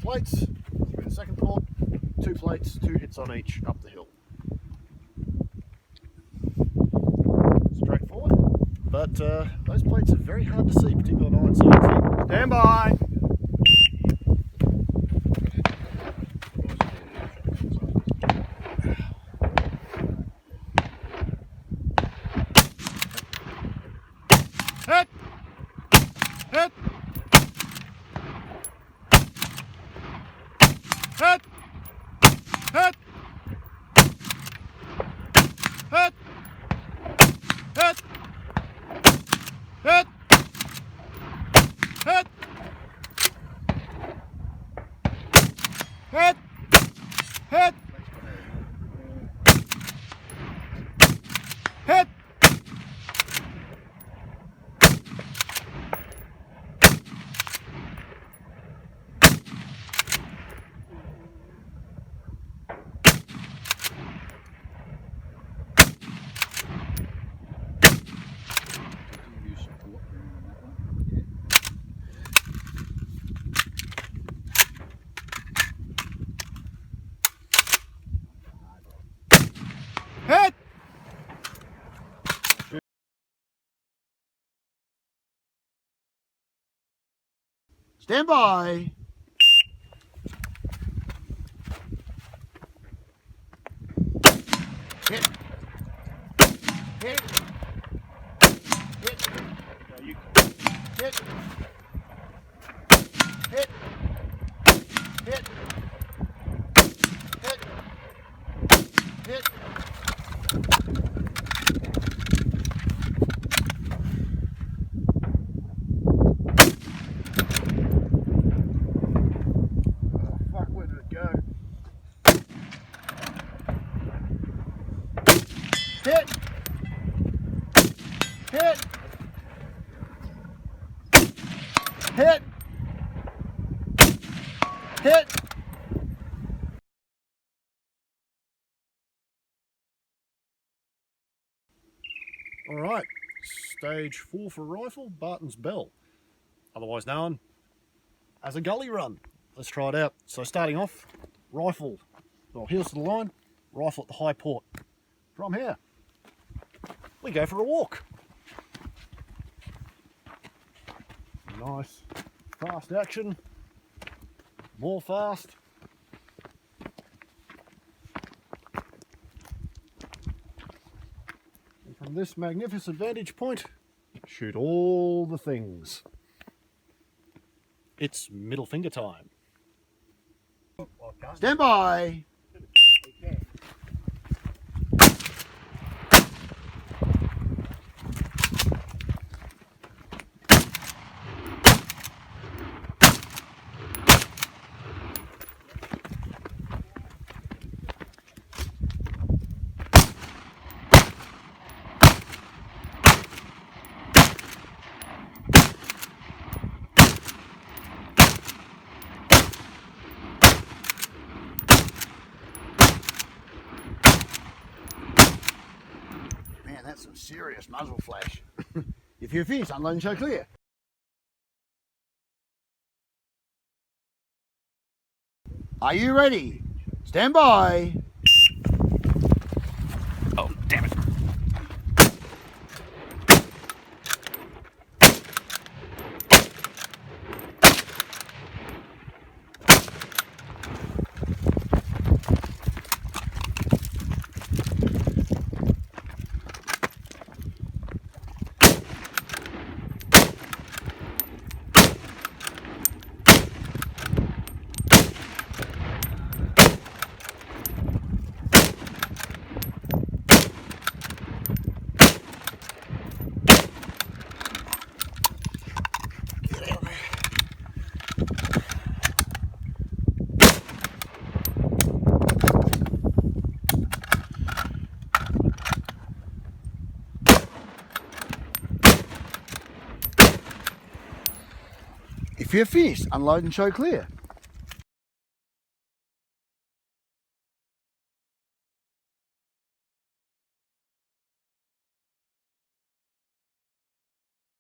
Plates through the second port, 2 plates, 2 hits on each up the hill. Straightforward, but those plates are very hard to see, particularly on iron sides. Stand by! Hit! Hit! Hit! Hit! Hit! Hit! Hit! Hit! Hit! Hit! Hit! Hit! Stand by! Hit! Hit! Hit! No, you hit! Hit! Hit! Hit! Hit! Hit! Hit! Hit! Hit! All right, stage 4 for rifle, Barton's Bell, otherwise known as a gully run. Let's try it out. So starting off, rifle, well, heels to the line, rifle at the high port. From here, we go for a walk. Nice, fast action, more fast. And from this magnificent vantage point, shoot all the things. It's middle finger time. Stand by. That's some serious muzzle flash. If you're finished, unloading show clear. Are you ready? Stand by. Oh, damn it. If you're finished, unload and show clear.